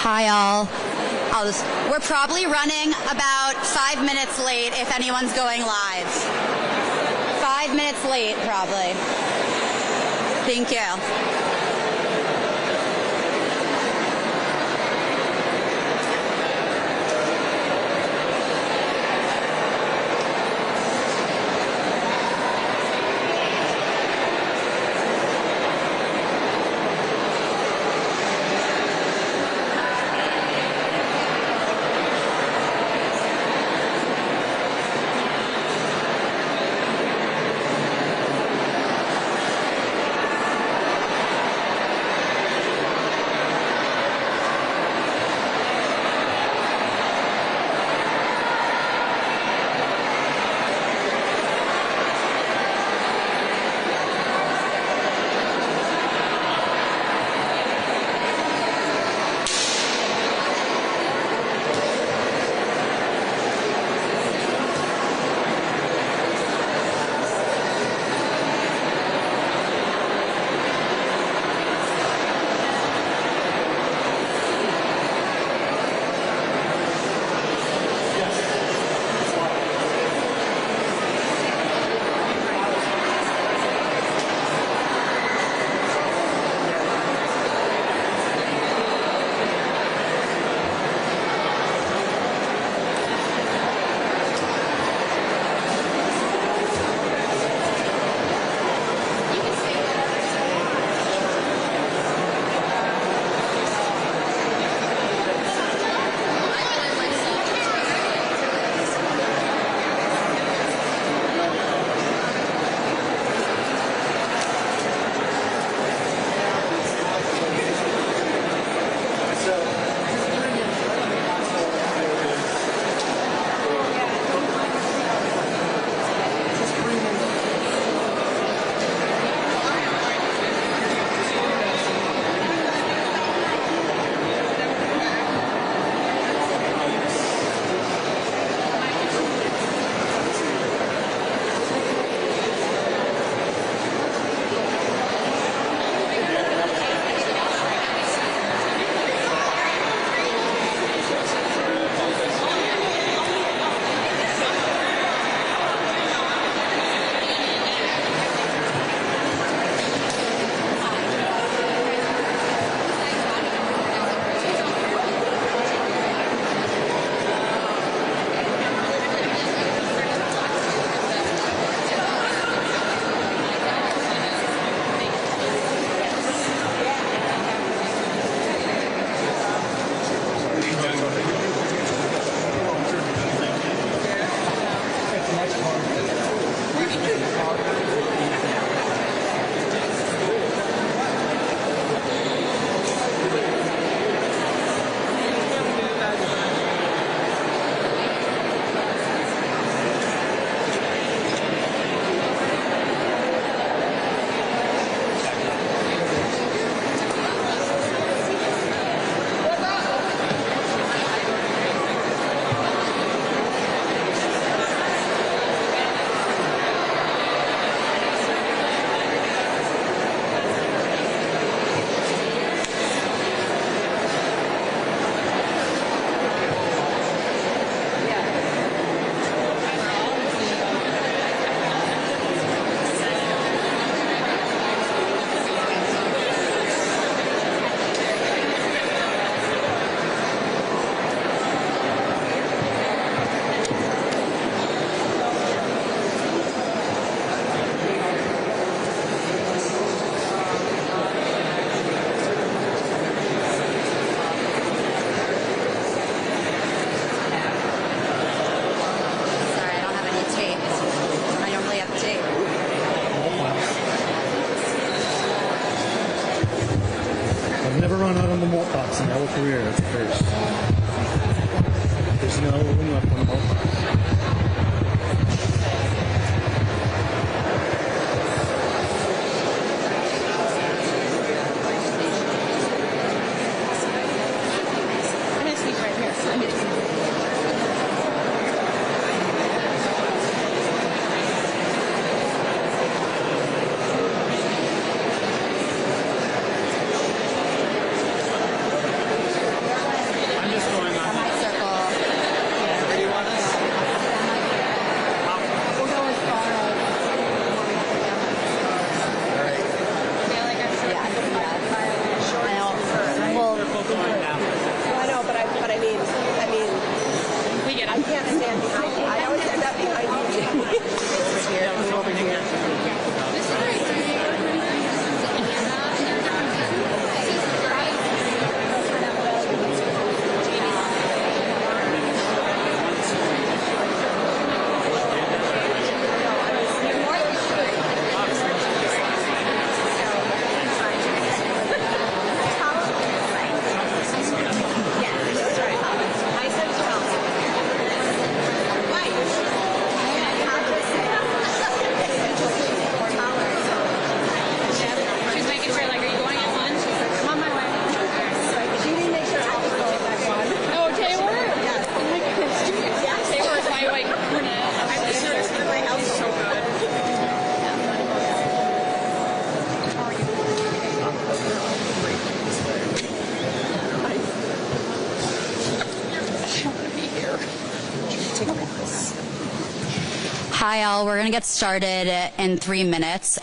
Hi all. We're probably running about 5 minutes late if anyone's going live. 5 minutes late, probably. Thank you. Rael, we're going to get started in 3 minutes.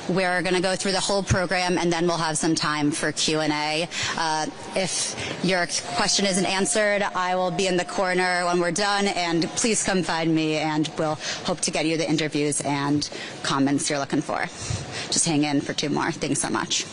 We're going to go through the whole program, and then we'll have some time for Q&A. If your question isn't answered, I will be in the corner when we're done, and please come find me, and we'll hope to get you the interviews and comments you're looking for. Just hang in for 2 more. Thanks so much.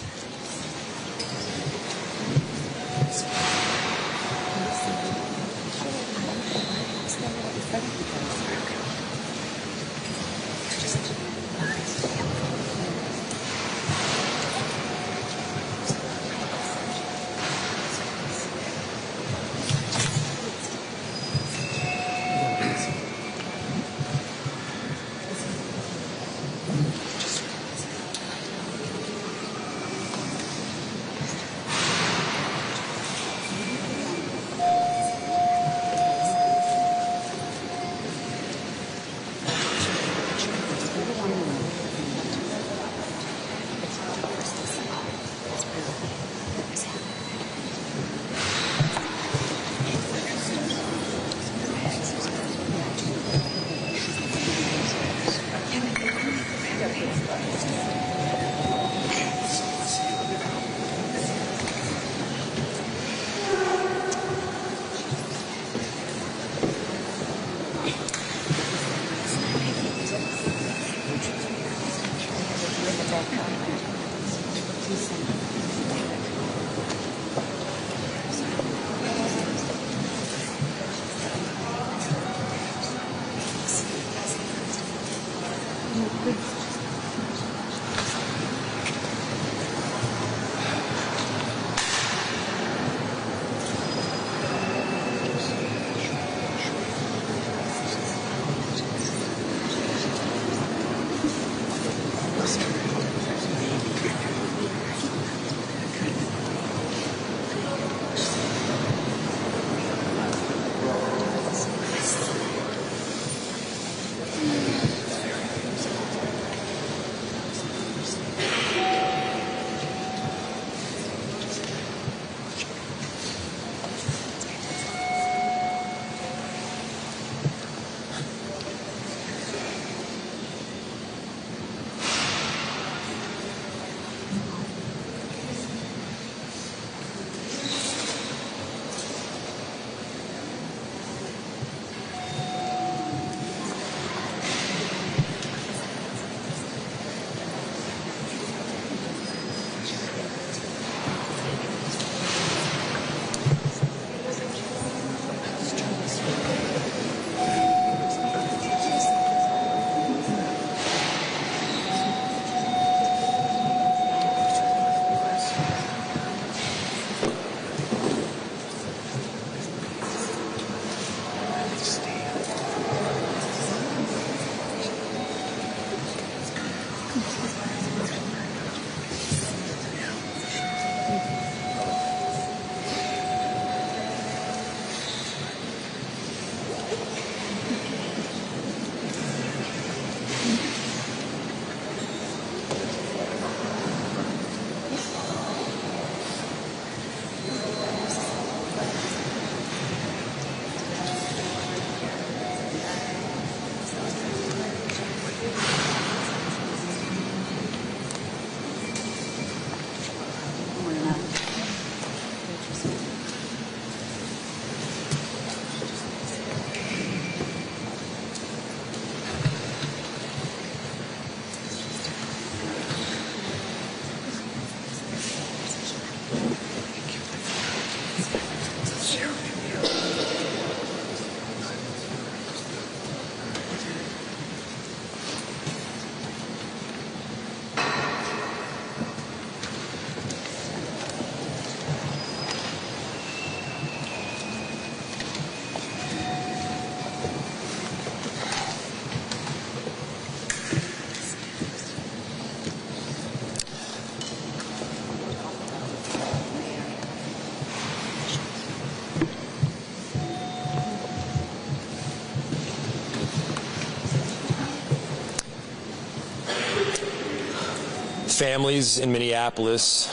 Families in Minneapolis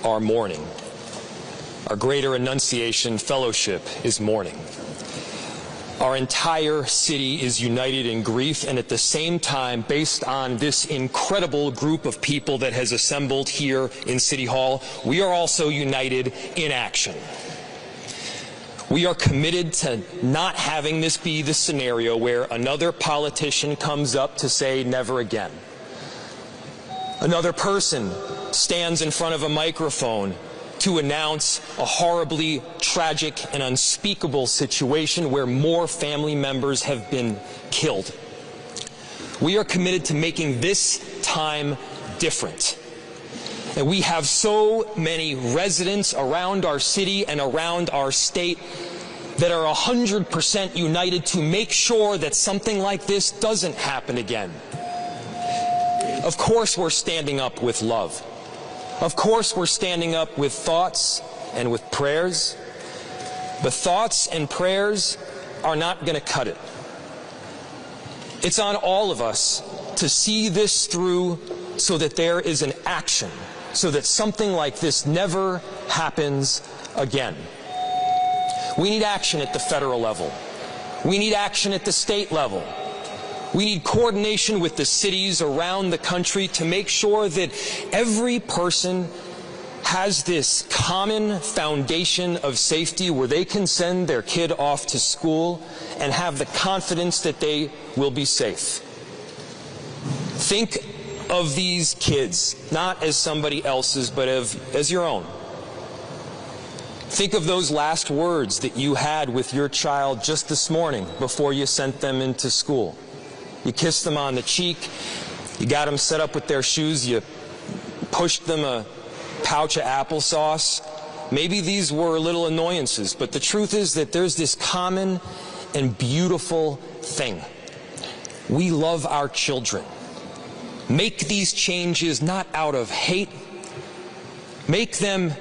are mourning. Our Greater Annunciation Fellowship is mourning. Our entire city is united in grief, and at the same time, based on this incredible group of people that has assembled here in City Hall, we are also united in action. We are committed to not having this be the scenario where another politician comes up to say never again. Another person stands in front of a microphone to announce a horribly tragic and unspeakable situation where more family members have been killed. We are committed to making this time different. And we have so many residents around our city and around our state that are 100% united to make sure that something like this doesn't happen again. Of course we're standing up with love. Of course we're standing up with thoughts and with prayers. But thoughts and prayers are not going to cut it. It's on all of us to see this through so that there is an action, so that something like this never happens again. We need action at the federal level. We need action at the state level. We need coordination with the cities around the country to make sure that every person has this common foundation of safety where they can send their kid off to school and have the confidence that they will be safe. Think of these kids not as somebody else's, but as your own. Think of those last words that you had with your child just this morning before you sent them into school. You kissed them on the cheek, you got them set up with their shoes, you pushed them a pouch of applesauce. Maybe these were little annoyances, but the truth is that there's this common and beautiful thing. We love our children. Make these changes not out of hate. Make them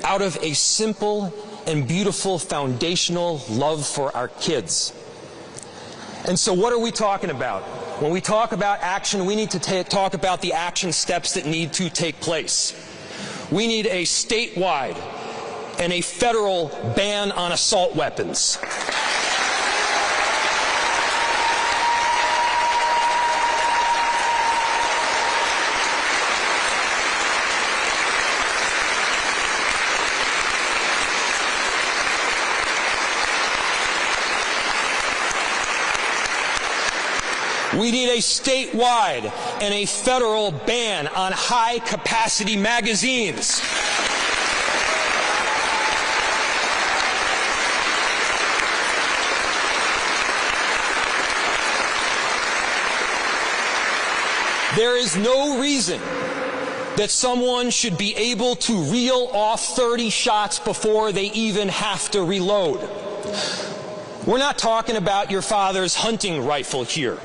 out of a simple and beautiful foundational love for our kids. And so what are we talking about? When we talk about action, we need to talk about the action steps that need to take place. We need a statewide and a federal ban on assault weapons. We need a statewide and a federal ban on high-capacity magazines. There is no reason that someone should be able to reel off 30 shots before they even have to reload. We're not talking about your father's hunting rifle here.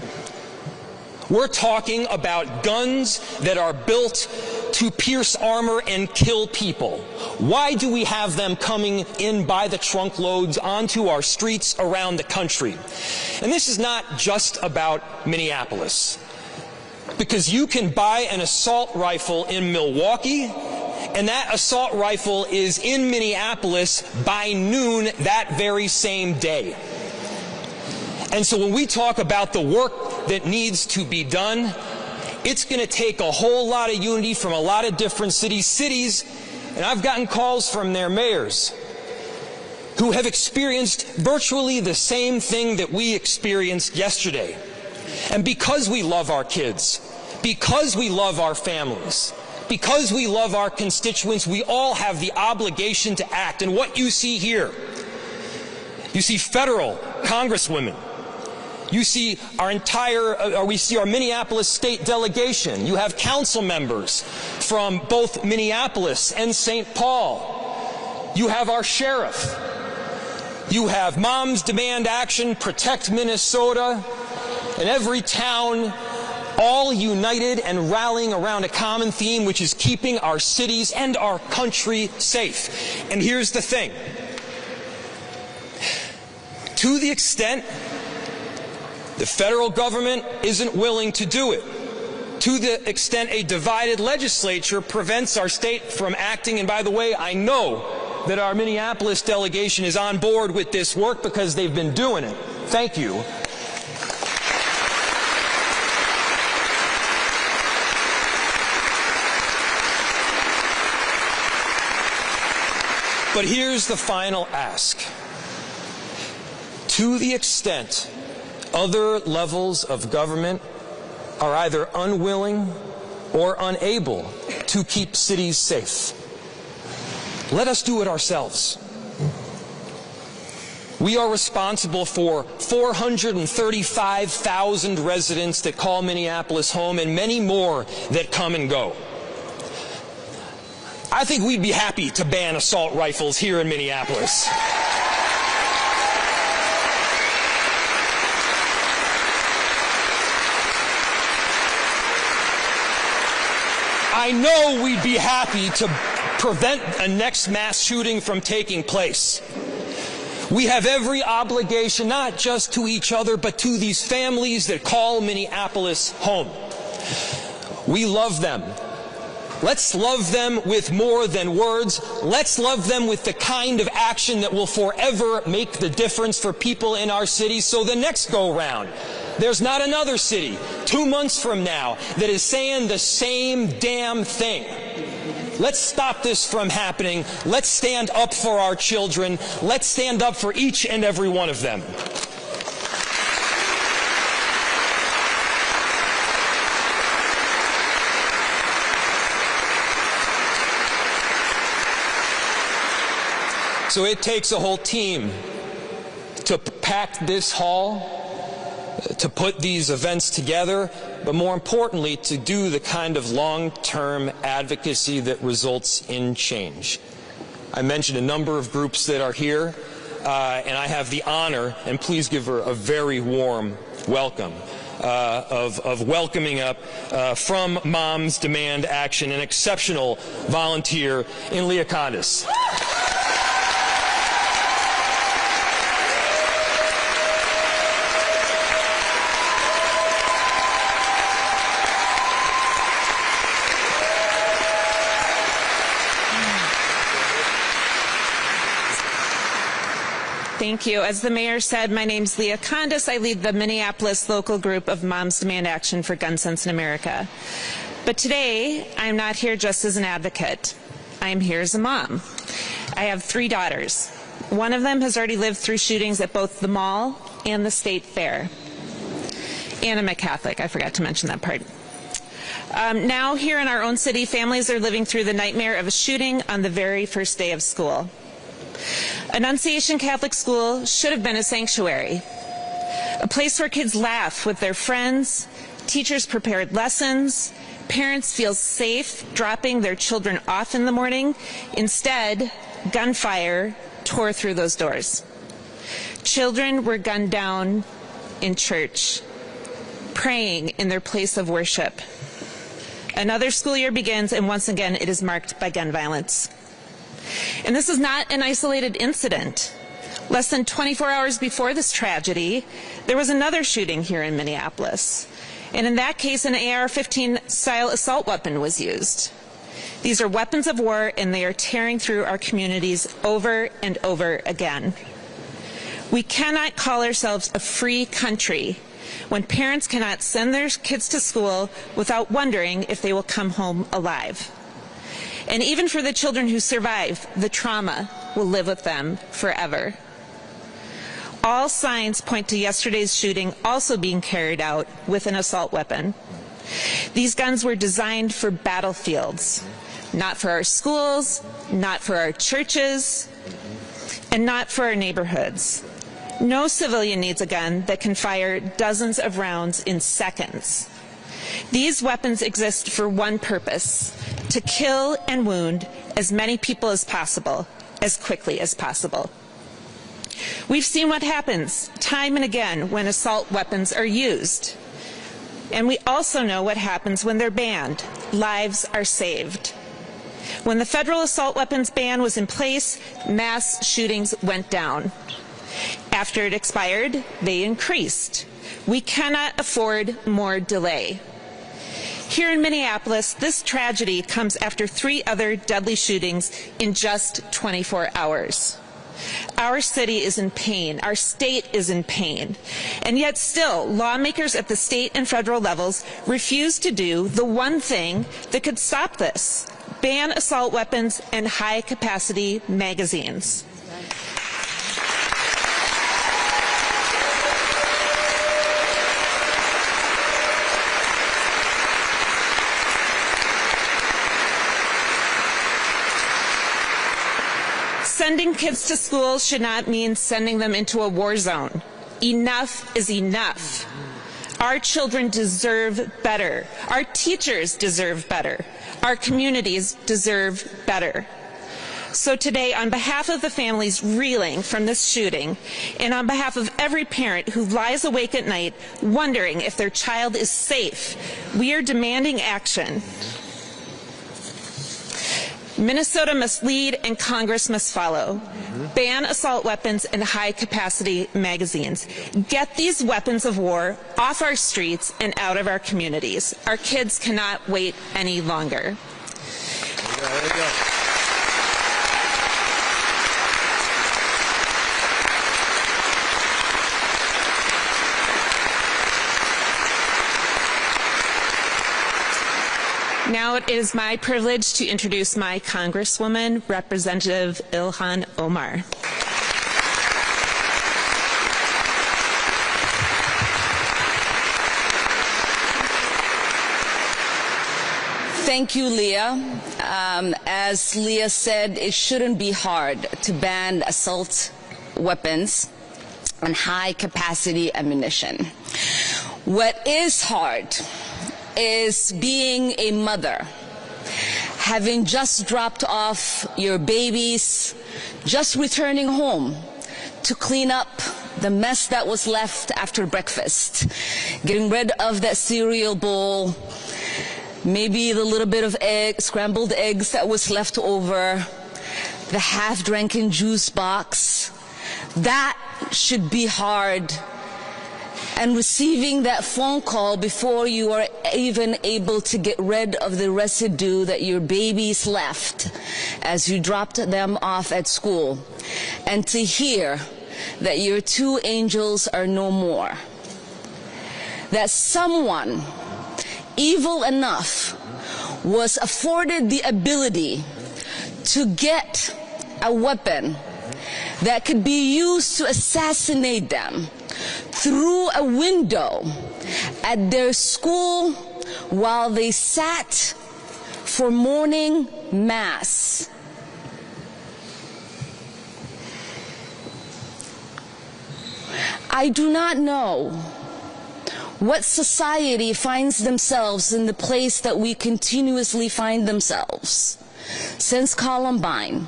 We're talking about guns that are built to pierce armor and kill people. Why do we have them coming in by the trunk loads onto our streets around the country? And this is not just about Minneapolis. Because you can buy an assault rifle in Milwaukee, and that assault rifle is in Minneapolis by noon that very same day. And so when we talk about the work that needs to be done, it's going to take a whole lot of unity from a lot of different cities, and I've gotten calls from their mayors who have experienced virtually the same thing that we experienced yesterday. And because we love our kids, because we love our families, because we love our constituents, we all have the obligation to act. And what you see here, you see federal congresswomen, you see we see our Minneapolis state delegation. You have council members from both Minneapolis and St. Paul. You have our sheriff. You have Moms Demand Action, Protect Minnesota, and Everytown, all united and rallying around a common theme, which is keeping our cities and our country safe. And here's the thing. To the extent the federal government isn't willing to do it, to the extent a divided legislature prevents our state from acting, and by the way, I know that our Minneapolis delegation is on board with this work because they've been doing it. Thank you. But here's the final ask. To the extent other levels of government are either unwilling or unable to keep cities safe, let us do it ourselves. We are responsible for 435,000 residents that call Minneapolis home and many more that come and go. I think we'd be happy to ban assault rifles here in Minneapolis. I know we'd be happy to prevent a next mass shooting from taking place. We have every obligation, not just to each other, but to these families that call Minneapolis home. We love them. Let's love them with more than words. Let's love them with the kind of action that will forever make the difference for people in our city. So the next go-round, there's not another city 2 months from now that is saying the same damn thing. Let's stop this from happening. Let's stand up for our children. Let's stand up for each and every one of them. So it takes a whole team to pack this hall, to put these events together, but more importantly, to do the kind of long-term advocacy that results in change. I mentioned a number of groups that are here, and I have the honor, and please give her a very warm welcome, of welcoming up from Moms Demand Action, an exceptional volunteer in Leah Condis. Thank you. As the mayor said, my name's Leah Condis. I lead the Minneapolis local group of Moms Demand Action for Gun Sense in America. But today, I'm not here just as an advocate. I'm here as a mom. I have 3 daughters. One of them has already lived through shootings at both the mall and the state fair. And I'm a Catholic. I forgot to mention that part. Now, here in our own city, families are living through the nightmare of a shooting on the very first day of school. Annunciation Catholic School should have been a sanctuary, a place where kids laugh with their friends, teachers prepared lessons, parents feel safe dropping their children off in the morning. Instead, gunfire tore through those doors. Children were gunned down in church, praying in their place of worship. Another school year begins, and once again, it is marked by gun violence. And this is not an isolated incident. Less than 24 hours before this tragedy, there was another shooting here in Minneapolis. And in that case, an AR-15 style assault weapon was used. These are weapons of war, and they are tearing through our communities over and over again. We cannot call ourselves a free country when parents cannot send their kids to school without wondering if they will come home alive. And even for the children who survive, the trauma will live with them forever. All signs point to yesterday's shooting also being carried out with an assault weapon. These guns were designed for battlefields, not for our schools, not for our churches, and not for our neighborhoods. No civilian needs a gun that can fire dozens of rounds in seconds. These weapons exist for one purpose: to kill and wound as many people as possible, as quickly as possible. We've seen what happens time and again when assault weapons are used. And we also know what happens when they're banned. Lives are saved. When the federal assault weapons ban was in place, mass shootings went down. After it expired, they increased. We cannot afford more delay. Here in Minneapolis, this tragedy comes after 3 other deadly shootings in just 24 hours. Our city is in pain. Our state is in pain. And yet still, lawmakers at the state and federal levels refuse to do the one thing that could stop this: ban assault weapons and high-capacity magazines. Sending kids to school should not mean sending them into a war zone. Enough is enough. Our children deserve better. Our teachers deserve better. Our communities deserve better. So today, on behalf of the families reeling from this shooting, and on behalf of every parent who lies awake at night wondering if their child is safe, we are demanding action. Minnesota must lead and Congress must follow. Ban assault weapons and high-capacity magazines. Get these weapons of war off our streets and out of our communities. Our kids cannot wait any longer. There you go. Now it is my privilege to introduce my Congresswoman, Representative Ilhan Omar. Thank you, Leah. As Leah said, it shouldn't be hard to ban assault weapons and high-capacity ammunition. What is hard is being a mother, having just dropped off your babies, just returning home to clean up the mess that was left after breakfast, getting rid of that cereal bowl, maybe the little bit of scrambled eggs that was left over, the half-drinking juice box. That should be hard. And receiving that phone call before you are even able to get rid of the residue that your babies left as you dropped them off at school, and to hear that your two angels are no more. That someone evil enough was afforded the ability to get a weapon that could be used to assassinate them through a window at their school while they sat for morning mass. I do not know what society finds themselves in the place that we continuously find themselves since Columbine,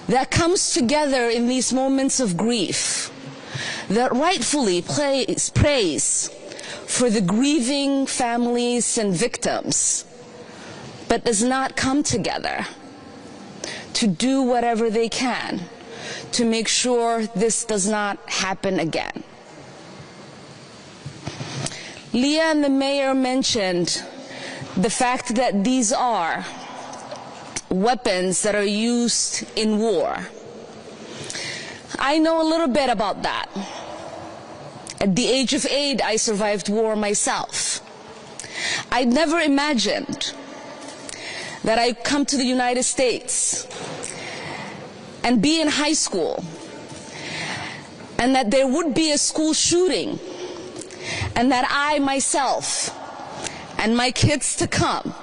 that comes together in these moments of grief, that rightfully prays for the grieving families and victims, but does not come together to do whatever they can to make sure this does not happen again. Leah and the mayor mentioned the fact that these are weapons that are used in war. I know a little bit about that. At the age of 8, I survived war myself. I'd never imagined that I'd come to the United States and be in high school, and that there would be a school shooting, and that I myself and my kids to come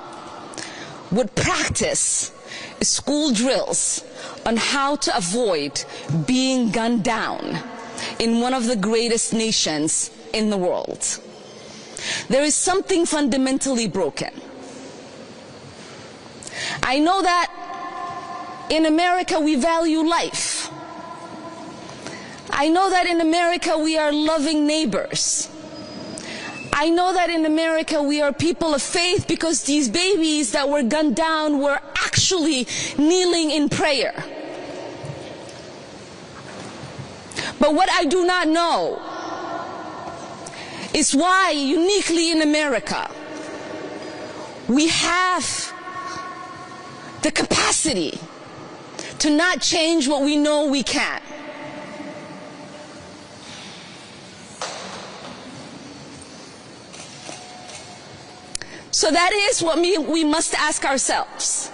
would practice school drills on how to avoid being gunned down in one of the greatest nations in the world. There is something fundamentally broken. I know that in America we value life. I know that in America we are loving neighbors. I know that in America we are people of faith because these babies that were gunned down were actually kneeling in prayer. But what I do not know is why, uniquely in America, we have the capacity to not change what we know we can. So that is what we must ask ourselves.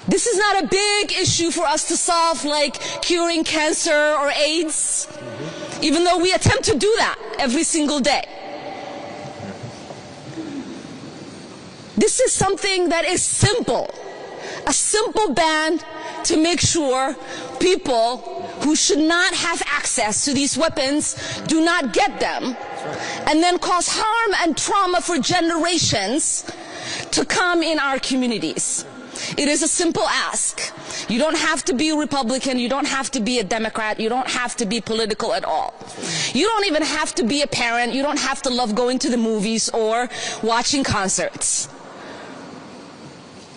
This is not a big issue for us to solve, like curing cancer or AIDS, even though we attempt to do that every single day. This is something that is simple, a simple ban to make sure people who should not have access to these weapons do not get them, and then cause harm and trauma for generations to come in our communities. It is a simple ask. You don't have to be a Republican, you don't have to be a Democrat, you don't have to be political at all. You don't even have to be a parent, you don't have to love going to the movies or watching concerts.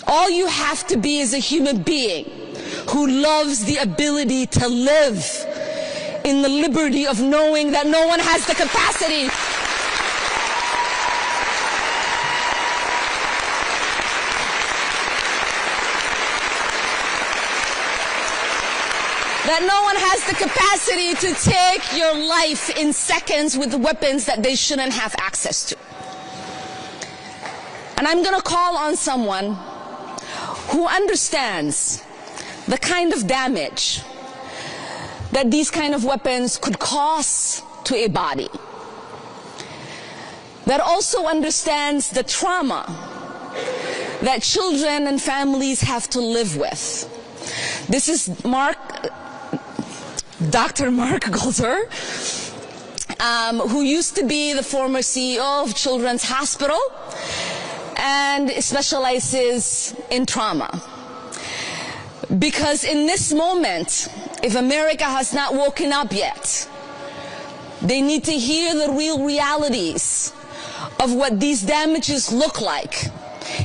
All you have to be is a human being who loves the ability to live in the liberty of knowing that no one has the capacity to take your life in seconds with weapons that they shouldn't have access to. And I'm going to call on someone who understands the kind of damage that these kind of weapons could cause to a body, that also understands the trauma that children and families have to live with. This is Dr. Mark Golder, who used to be the former CEO of Children's Hospital and specializes in trauma. Because in this moment, if America has not woken up yet, they need to hear the real realities of what these damages look like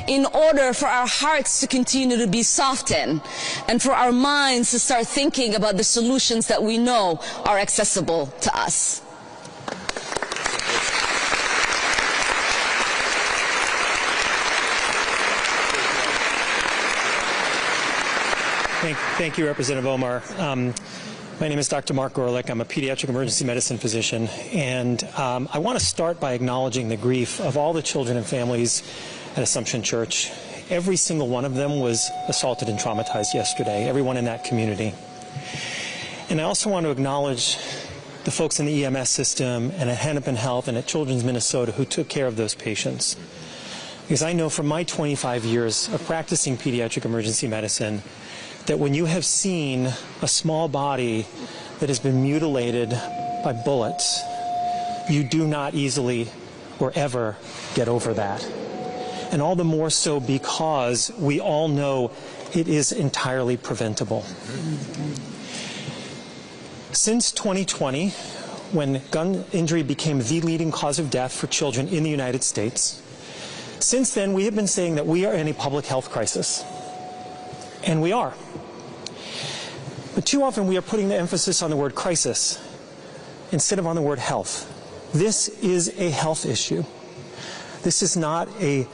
in order for our hearts to continue to be softened and for our minds to start thinking about the solutions that we know are accessible to us. Thank you, Representative Omar. My name is Dr. Mark Gorelick. I'm a pediatric emergency medicine physician, and I want to start by acknowledging the grief of all the children and families at Assumption Church. Every single one of them was assaulted and traumatized yesterday, everyone in that community. And I also want to acknowledge the folks in the EMS system and at Hennepin Health and at Children's Minnesota who took care of those patients. Because I know from my 25 years of practicing pediatric emergency medicine that when you have seen a small body that has been mutilated by bullets, you do not easily or ever get over that. And all the more so because we all know it is entirely preventable. Since 2020, when gun injury became the leading cause of death for children in the United States, since then we have been saying that we are in a public health crisis. And we are. But too often we are putting the emphasis on the word crisis instead of on the word health. This is a health issue. This is not a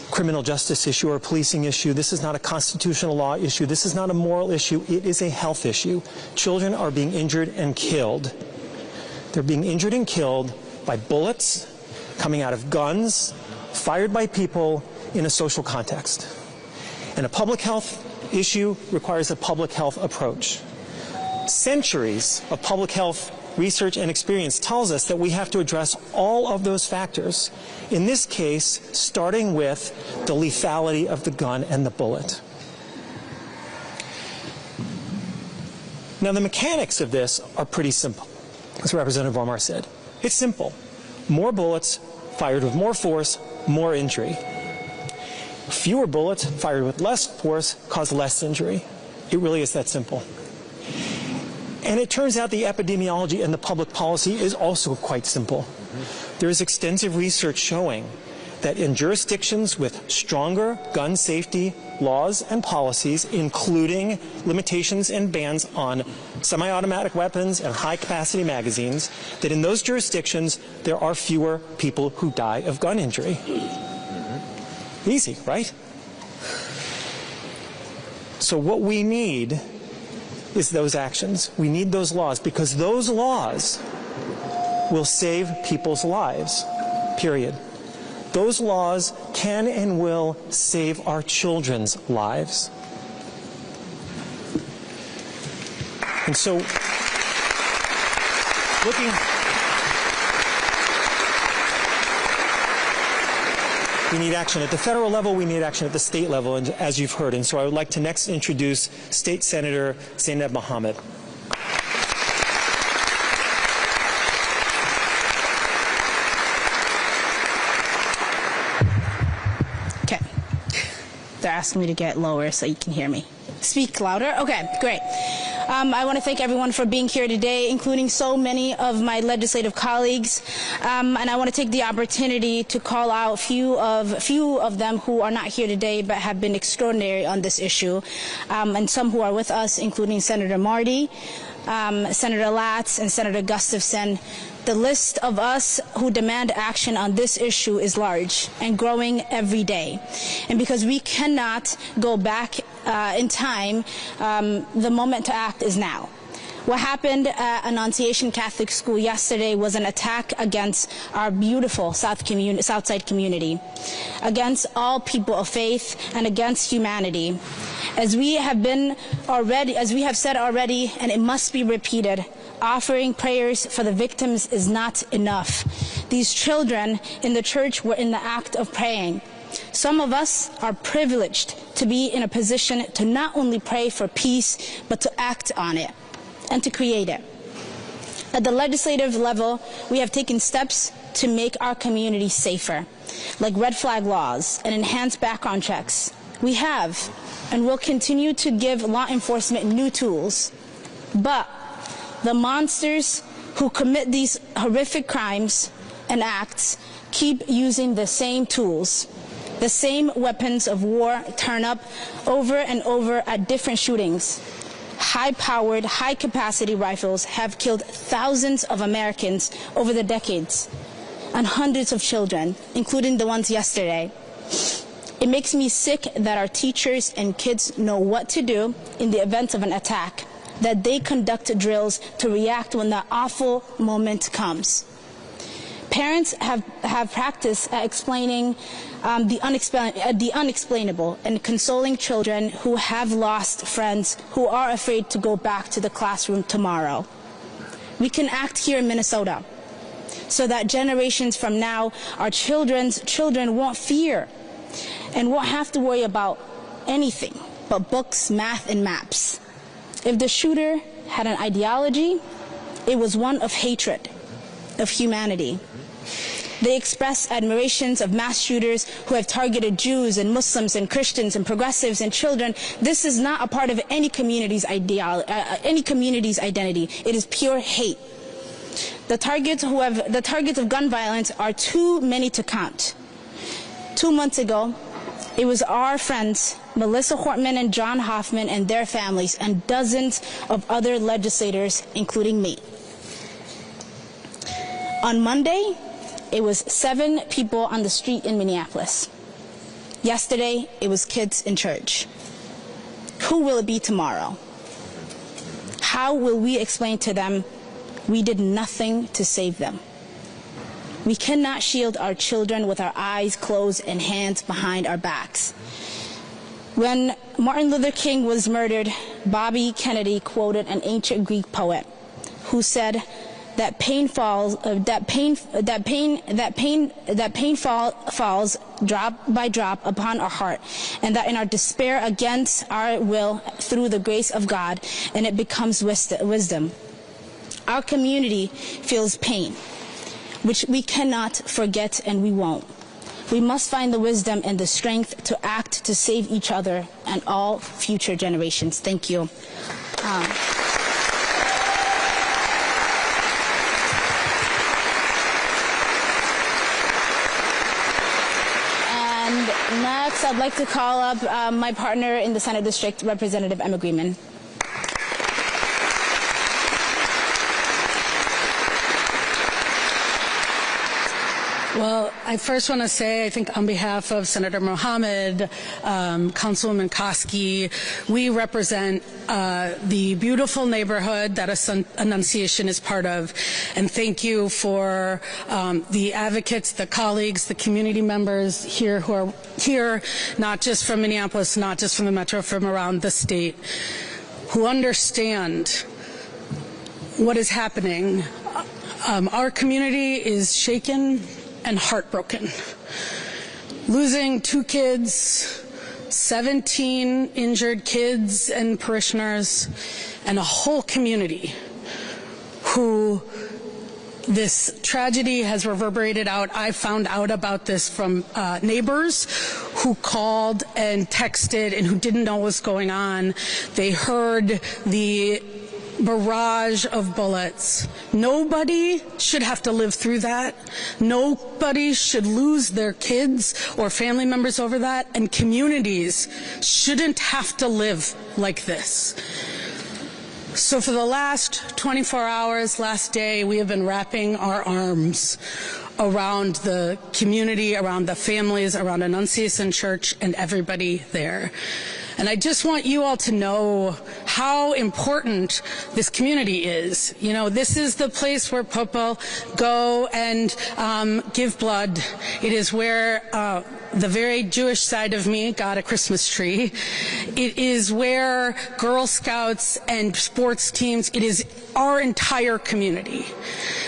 criminal justice issue or a policing issue. This is not a constitutional law issue. This is not a moral issue. It is a health issue. Children are being injured and killed. They're being injured and killed by bullets coming out of guns fired by people in a social context. And a public health issue requires a public health approach. Centuries of public health research and experience tells us that we have to address all of those factors. In this case, starting with the lethality of the gun and the bullet. Now, the mechanics of this are pretty simple, as Representative Omar said. It's simple. More bullets fired with more force, more injury. Fewer bullets fired with less force cause less injury. It really is that simple. And it turns out the epidemiology and the public policy is also quite simple. There is extensive research showing that in jurisdictions with stronger gun safety laws and policies, including limitations and bans on semi-automatic weapons and high-capacity magazines, that in those jurisdictions there are fewer people who die of gun injury. Easy, right? So what we need is those actions. We need those laws because those laws will save people's lives, period. Those laws can and will save our children's lives. And so, we need action at the federal level, we need action at the state level, and as you've heard. And so I would like to next introduce State Senator Zainab Mohammed. Okay. They're asking me to get lower so you can hear me. Speak louder? Okay, great. I want to thank everyone for being here today, including so many of my legislative colleagues. And I want to take the opportunity to call out a few of them who are not here today but have been extraordinary on this issue, and some who are with us, including Senator Marty, Senator Latz, and Senator Gustafson. The list of us who demand action on this issue is large and growing every day. And because we cannot go back in time, the moment to act is now. What happened at Annunciation Catholic School yesterday was an attack against our beautiful Southside community, against all people of faith, and against humanity. As we have said already, and it must be repeated, offering prayers for the victims is not enough. These children in the church were in the act of praying. Some of us are privileged to be in a position to not only pray for peace, but to act on it and to create it. At the legislative level, we have taken steps to make our community safer, like red flag laws and enhanced background checks. We have and will continue to give law enforcement new tools. But the monsters who commit these horrific crimes and acts keep using the same tools. The same weapons of war turn up over and over at different shootings. High-powered, high-capacity rifles have killed thousands of Americans over the decades, and hundreds of children, including the ones yesterday. It makes me sick that our teachers and kids know what to do in the event of an attack, that they conduct drills to react when that awful moment comes. Parents have practiced at explaining the unexplainable and consoling children who have lost friends who are afraid to go back to the classroom tomorrow. We can act here in Minnesota so that generations from now, our children's children won't fear and won't have to worry about anything but books, math, and maps. If the shooter had an ideology, it was one of hatred, of humanity. They express admirations of mass shooters who have targeted Jews and Muslims and Christians and progressives and children. This is not a part of any community's identity. It is pure hate. The targets of gun violence are too many to count. 2 months ago, it was our friends, Melissa Hortman and John Hoffman and their families, and dozens of other legislators, including me. On Monday, it was 7 people on the street in Minneapolis. Yesterday, it was kids in church. Who will it be tomorrow? How will we explain to them we did nothing to save them? We cannot shield our children with our eyes closed and hands behind our backs. When Martin Luther King was murdered, Bobby Kennedy quoted an ancient Greek poet who said that pain falls drop by drop upon our heart, and that in our despair against our will, through the grace of God, and it becomes wisdom. Our community feels pain, which we cannot forget, and we won't. We must find the wisdom and the strength to act to save each other and all future generations. Thank you. And next, I'd like to call up my partner in the Senate District, Representative Emma Greenman. Well, I first want to say, I think on behalf of Senator Mohammed, Councilwoman Koski, we represent the beautiful neighborhood that Annunciation is part of. And thank you for the advocates, the colleagues, the community members here who are here, not just from Minneapolis, not just from the metro, from around the state, who understand what is happening. Our community is shaken and heartbroken. Losing 2 kids, 17 injured kids and parishioners, and a whole community who this tragedy has reverberated out. I found out about this from neighbors who called and texted and who didn't know what was going on. They heard the barrage of bullets. Nobody should have to live through that. Nobody should lose their kids or family members over that, and communities shouldn't have to live like this. So for the last 24 hours, last day, we have been wrapping our arms around the community, around the families, around Annunciation Church and everybody there. And I just want you all to know how important this community is. You know, this is the place where people go and give blood. It is where the very Jewish side of me got a Christmas tree. It is where Girl Scouts and sports teams, it is our entire community.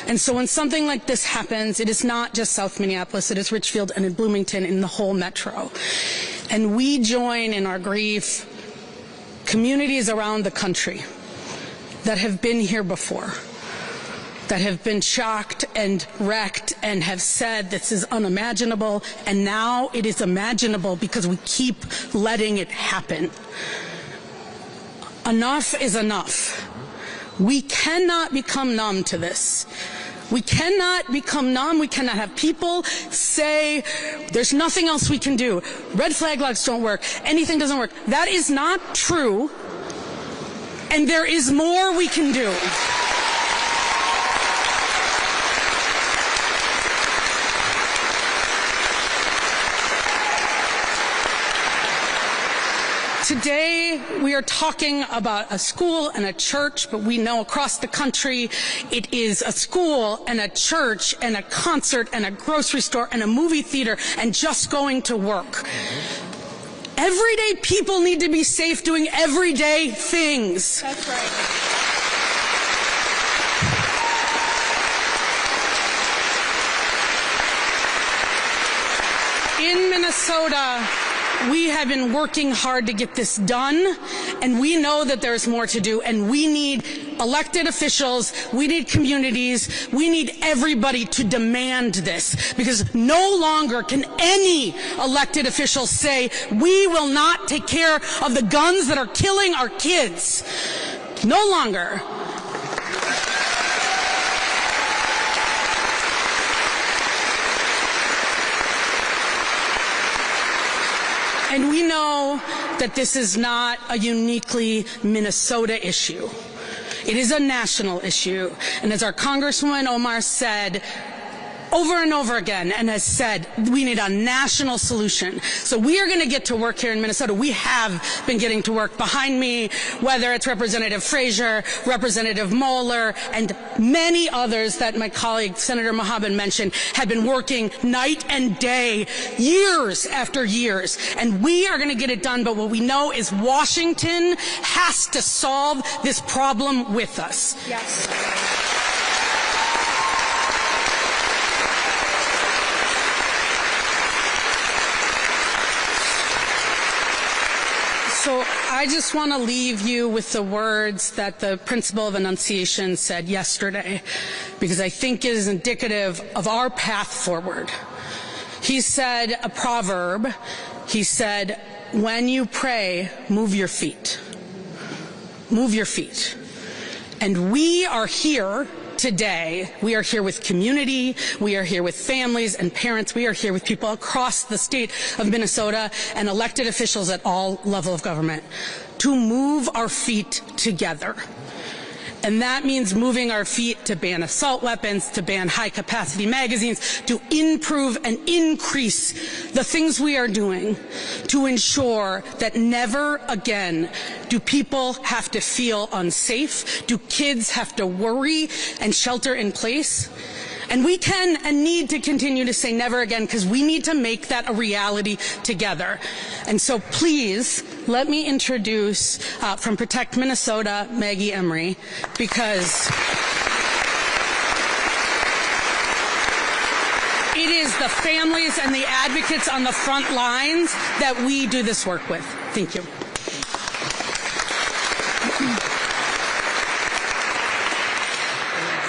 And so when something like this happens, it is not just South Minneapolis, it is Richfield and in Bloomington, in the whole metro. And we join in our grief communities around the country that have been here before, that have been shocked and wrecked and have said this is unimaginable, and now it is imaginable because we keep letting it happen. Enough is enough. We cannot become numb to this. We cannot become numb. We cannot have people say there's nothing else we can do. Red flag laws don't work. Anything doesn't work. That is not true. And there is more we can do. Today, we are talking about a school and a church, but we know across the country it is a school and a church and a concert and a grocery store and a movie theater and just going to work. Everyday people need to be safe doing everyday things. That's right. In Minnesota, we have been working hard to get this done, and we know that there's more to do, and we need elected officials, we need communities, we need everybody to demand this, because no longer can any elected official say, we will not take care of the guns that are killing our kids. No longer. And we know that this is not a uniquely Minnesota issue. It is a national issue. And as our Congresswoman Omar said over and over again, and has said, we need a national solution. So we are going to get to work here in Minnesota. We have been getting to work. Behind me, whether it's Representative Frazier, Representative Moeller, and many others that my colleague Senator Mohammed mentioned, have been working night and day, years after years. And we are going to get it done, but what we know is Washington has to solve this problem with us. Yes. So I just want to leave you with the words that the principal of Annunciation said yesterday, because I think it is indicative of our path forward. He said a proverb. He said, when you pray, move your feet. Move your feet. And we are here today. We are here with community. We are here with families and parents. We are here with people across the state of Minnesota and elected officials at all levels of government to move our feet together. And that means moving our feet to ban assault weapons, to ban high-capacity magazines, to improve and increase the things we are doing to ensure that never again do people have to feel unsafe, do kids have to worry and shelter in place. And we can and need to continue to say never again, because we need to make that a reality together. And so please, let me introduce from Protect Minnesota, Maggie Emery, because it is the families and the advocates on the front lines that we do this work with. Thank you.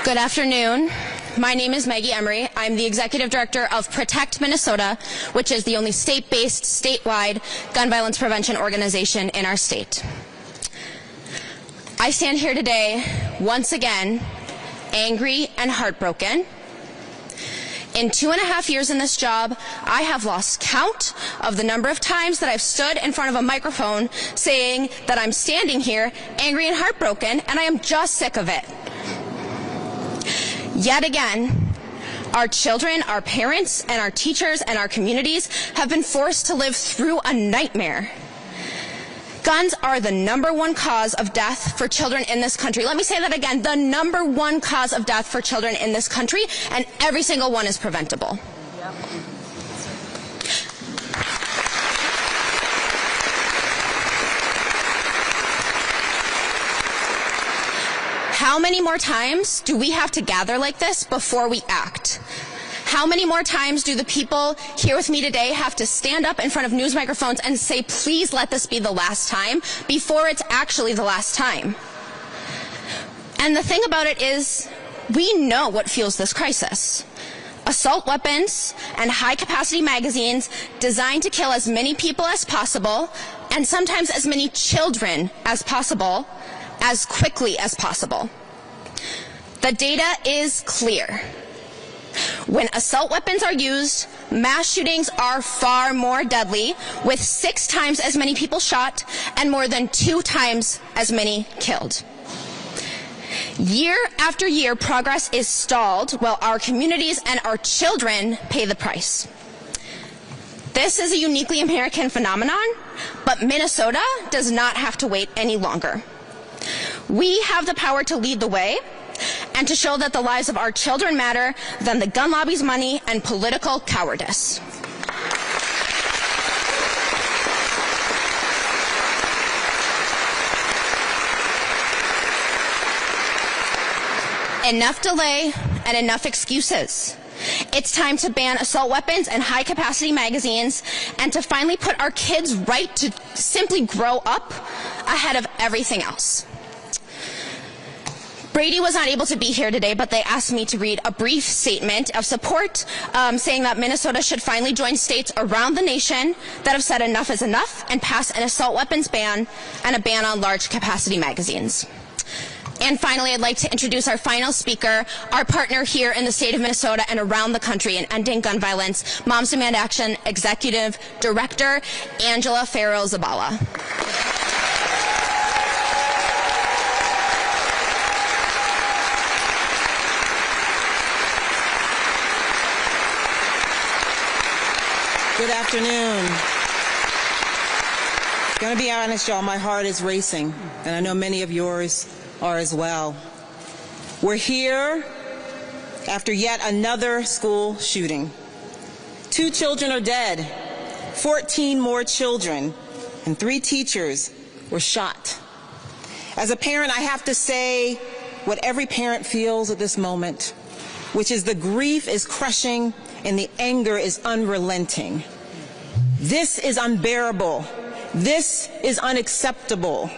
Good afternoon. My name is Maggie Emery. I'm the Executive Director of Protect Minnesota, which is the only state-based, statewide gun violence prevention organization in our state. I stand here today, once again, angry and heartbroken. In 2.5 years in this job, I have lost count of the number of times that I've stood in front of a microphone saying that I'm standing here angry and heartbroken, and I am just sick of it. Yet again, our children, our parents, and our teachers and our communities have been forced to live through a nightmare. Guns are the #1 cause of death for children in this country. Let me say that again, the #1 cause of death for children in this country, and every single one is preventable. Yep. How many more times do we have to gather like this before we act? How many more times do the people here with me today have to stand up in front of news microphones and say, please let this be the last time, before it's actually the last time? And the thing about it is, we know what fuels this crisis. Assault weapons and high-capacity magazines designed to kill as many people as possible, and sometimes as many children as possible, as quickly as possible. The data is clear. When assault weapons are used, mass shootings are far more deadly, with 6 times as many people shot and more than 2 times as many killed. Year after year, progress is stalled while our communities and our children pay the price. This is a uniquely American phenomenon, but Minnesota does not have to wait any longer. We have the power to lead the way and to show that the lives of our children matter than the gun lobby's money and political cowardice. Enough delay and enough excuses. It's time to ban assault weapons and high-capacity magazines, and to finally put our kids' right to simply grow up ahead of everything else. Brady was not able to be here today, but they asked me to read a brief statement of support saying that Minnesota should finally join states around the nation that have said enough is enough and pass an assault weapons ban and a ban on large-capacity magazines. And finally, I'd like to introduce our final speaker, our partner here in the state of Minnesota and around the country in ending gun violence, Moms Demand Action Executive Director, Angela Farrow-Zabala. Good afternoon. Gonna be honest, y'all, my heart is racing, and I know many of yours are as well. We're here after yet another school shooting. 2 children are dead, 14 more children, and 3 teachers were shot. As a parent, I have to say what every parent feels at this moment, which is the grief is crushing and the anger is unrelenting. This is unbearable. This is unacceptable.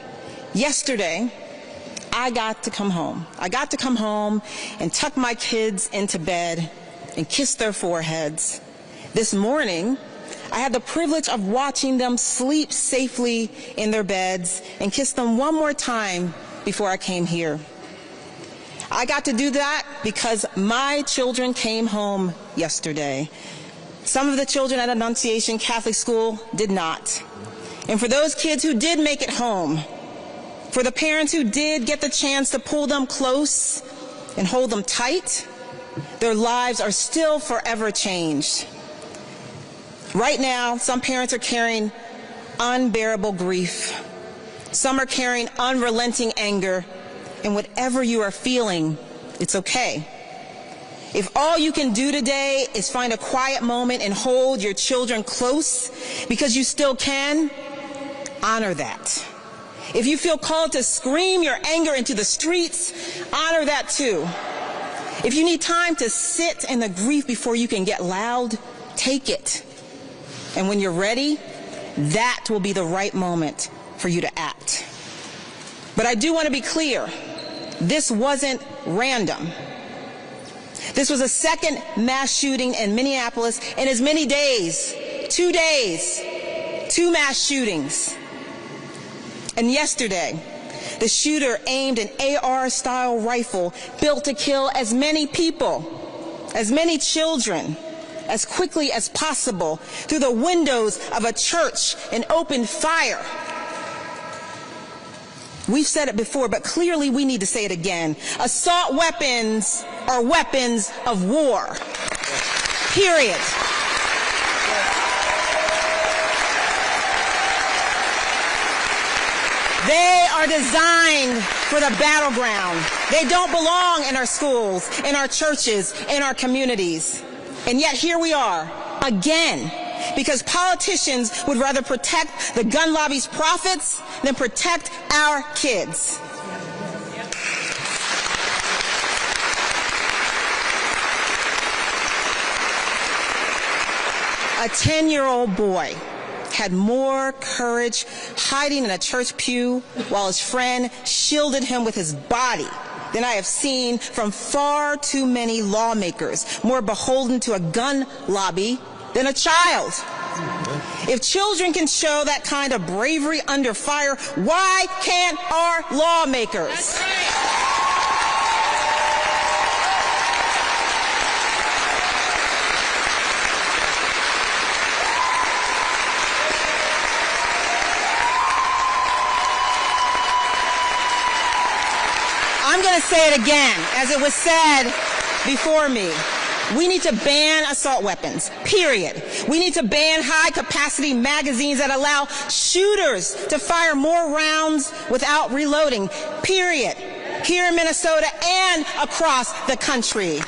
Yesterday, I got to come home. I got to come home and tuck my kids into bed and kiss their foreheads. This morning, I had the privilege of watching them sleep safely in their beds and kiss them one more time before I came here. I got to do that because my children came home yesterday. Some of the children at Annunciation Catholic School did not. And for those kids who did make it home, For the parents who did get the chance to pull them close and hold them tight, their lives are still forever changed. Right now, some parents are carrying unbearable grief. Some are carrying unrelenting anger. And whatever you are feeling, it's okay. If all you can do today is find a quiet moment and hold your children close because you still can, honor that. If you feel called to scream your anger into the streets, honor that too. If you need time to sit in the grief before you can get loud, take it. And when you're ready, that will be the right moment for you to act. But I do want to be clear, this wasn't random. This was a second mass shooting in Minneapolis in as many days. 2 days. 2 mass shootings. And yesterday, the shooter aimed an AR-style rifle built to kill as many people, as many children, as quickly as possible through the windows of a church and opened fire. We've said it before, but clearly we need to say it again. Assault weapons are weapons of war. Period. They are designed for the battleground. They don't belong in our schools, in our churches, in our communities. And yet here we are, again, because politicians would rather protect the gun lobby's profits than protect our kids. A 10-year-old boy had more courage hiding in a church pew while his friend shielded him with his body than I have seen from far too many lawmakers more beholden to a gun lobby than a child. If children can show that kind of bravery under fire, why can't our lawmakers? I'm going to say it again, as it was said before me. We need to ban assault weapons, period. We need to ban high-capacity magazines that allow shooters to fire more rounds without reloading, period, here in Minnesota and across the country.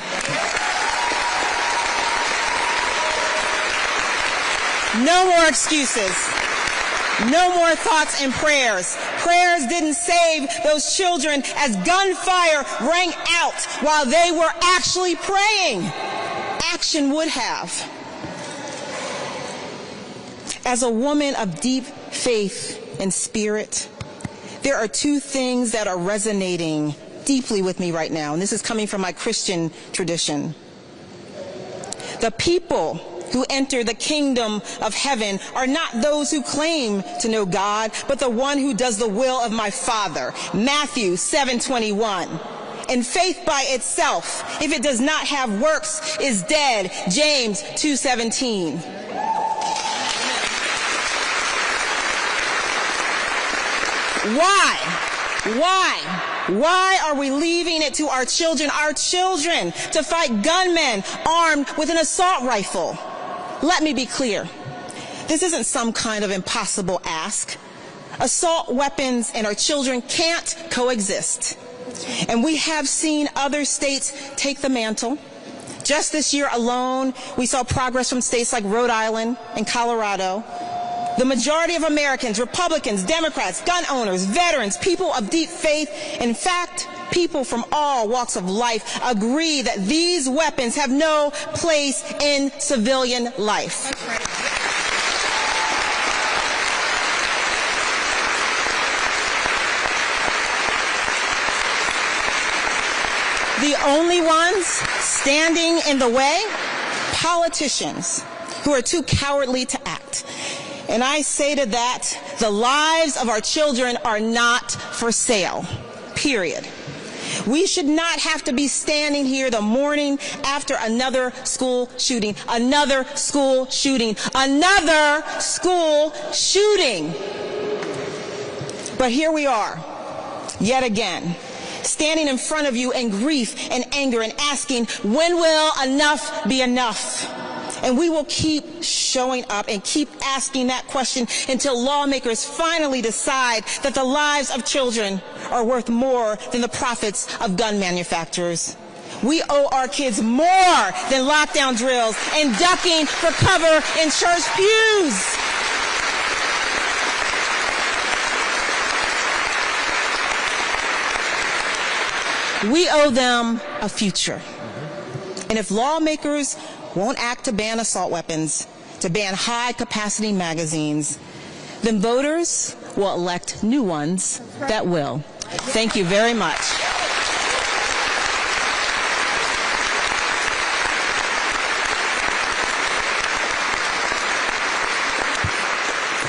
No more excuses. No more thoughts and prayers. Prayers didn't save those children as gunfire rang out while they were actually praying. Action would have. As a woman of deep faith and spirit, there are 2 things that are resonating deeply with me right now, and this is coming from my Christian tradition. The people who enter the kingdom of heaven are not those who claim to know God, but the one who does the will of my Father. Matthew 7:21. And faith by itself, if it does not have works, is dead. James 2:17. Why are we leaving it to our children to fight gunmen armed with an assault rifle? Let me be clear. This isn't some kind of impossible ask. Assault weapons and our children can't coexist. And we have seen other states take the mantle. Just this year alone, we saw progress from states like Rhode Island and Colorado. The majority of Americans, Republicans, Democrats, gun owners, veterans, people of deep faith, in fact, people from all walks of life agree that these weapons have no place in civilian life. The only ones standing in the way? Politicians who are too cowardly to act. And I say to that, the lives of our children are not for sale, period. We should not have to be standing here the morning after another school shooting, another school shooting, another school shooting. But here we are, yet again, standing in front of you in grief and anger and asking, when will enough be enough? And we will keep showing up and keep asking that question until lawmakers finally decide that the lives of children are worth more than the profits of gun manufacturers. We owe our kids more than lockdown drills and ducking for cover in church pews. We owe them a future. And if lawmakers won't act to ban assault weapons, to ban high-capacity magazines, then voters will elect new ones that will. Thank you very much.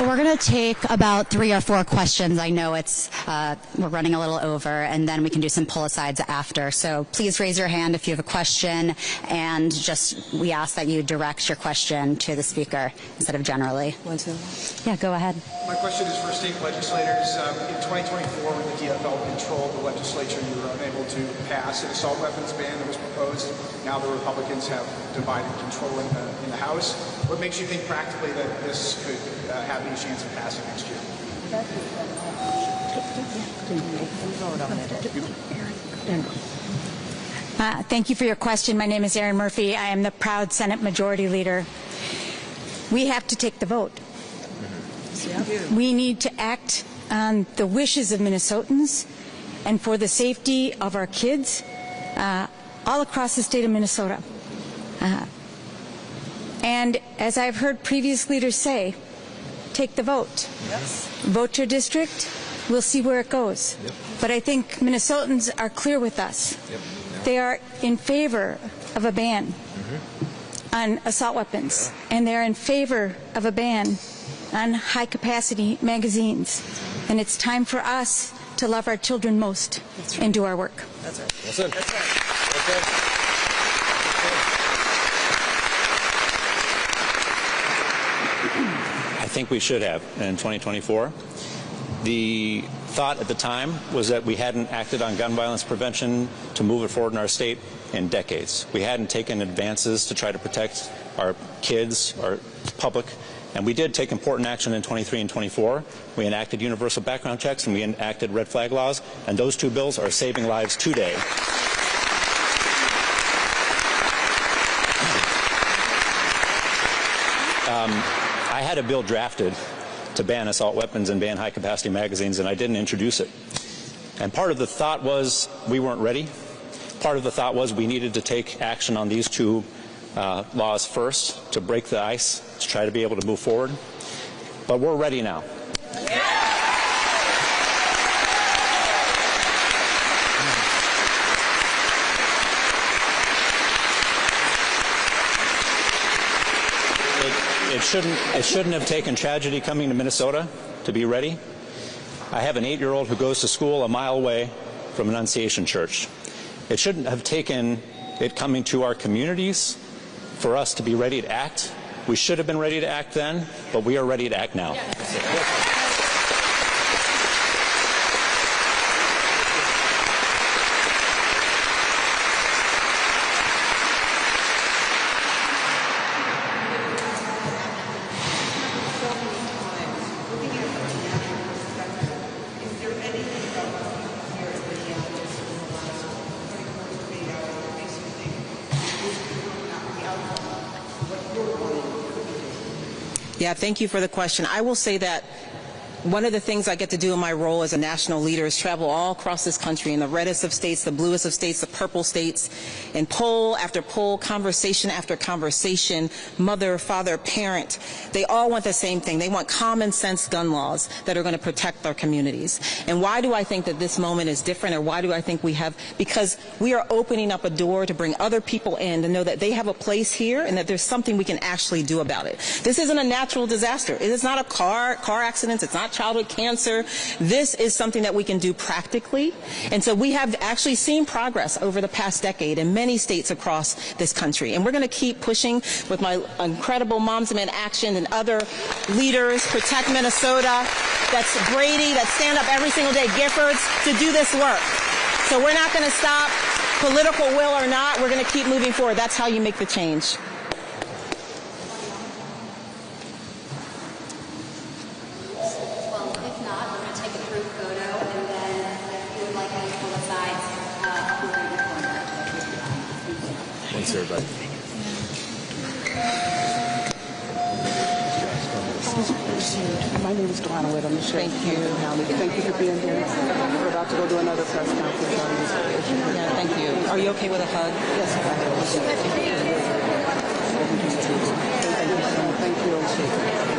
We're going to take about 3 or 4 questions. I know it's we're running a little over, and then we can do some pull-asides after. So please raise your hand if you have a question, and just we ask that you direct your question to the speaker instead of generally. Yeah, go ahead. My question is for state legislators. In 2024, when the DFL controlled the legislature, you were unable to pass an assault weapons ban that was proposed. Now the Republicans have divided control in the House. What makes you think practically that this could have any chance of passing next year? Thank you for your question. My name is Erin Murphy. I am the proud Senate Majority Leader. We have to take the vote. We need to act on the wishes of Minnesotans and for the safety of our kids all across the state of Minnesota. And as I've heard previous leaders say, take the vote. Yes. Vote your district. We'll see where it goes. Yep. But I think Minnesotans are clear with us. Yep. They are in favor of a ban on assault weapons, and they're in favor of a ban on high-capacity magazines. And it's time for us to love our children most and do our work. That's right. That's right. That's right. I think we should have in 2024. The thought at the time was that we hadn't acted on gun violence prevention to move it forward in our state in decades. We hadn't taken advances to try to protect our kids, our public, and we did take important action in 23 and 24. We enacted universal background checks and we enacted red flag laws, and those 2 bills are saving lives today. I had a bill drafted to ban assault weapons and ban high-capacity magazines, and I didn't introduce it. And part of the thought was we weren't ready. Part of the thought was we needed to take action on these 2 laws first to break the ice, to try to be able to move forward. But we're ready now. It shouldn't have taken tragedy coming to Minnesota to be ready. I have an 8-year-old who goes to school a mile away from Annunciation Church. It shouldn't have taken it coming to our communities for us to be ready to act. We should have been ready to act then, but we are ready to act now. Yeah, thank you for the question. I will say that one of the things I get to do in my role as a national leader is travel all across this country in the reddest of states, the bluest of states, the purple states, and poll after poll, conversation after conversation, mother, father, parent, they all want the same thing. They want common sense gun laws that are going to protect our communities. And why do I think that this moment is different, or why do I think we have? Because we are opening up a door to bring other people in to know that they have a place here and that there's something we can actually do about it. This isn't a natural disaster. It is not a car accident. It's not childhood cancer. This is something that we can do practically. And so we have actually seen progress over the past decade in many states across this country. And we're going to keep pushing with my incredible Moms Demand Action and other leaders, Protect Minnesota, that's Brady, that stand up every single day, Giffords, to do this work. So we're not going to stop, political will or not, we're going to keep moving forward. That's how you make the change. Well, if not, we're going to take a group photo, and then if you would like any pull asides, we're in the corner. Thanks, everybody. My name is Donna Witt. I'm the sheriff. Thank you. Thank you for being here. We're about to go do another press conference on this issue. Yeah, thank you. Are you okay with a hug? Yes, I am. Thank you.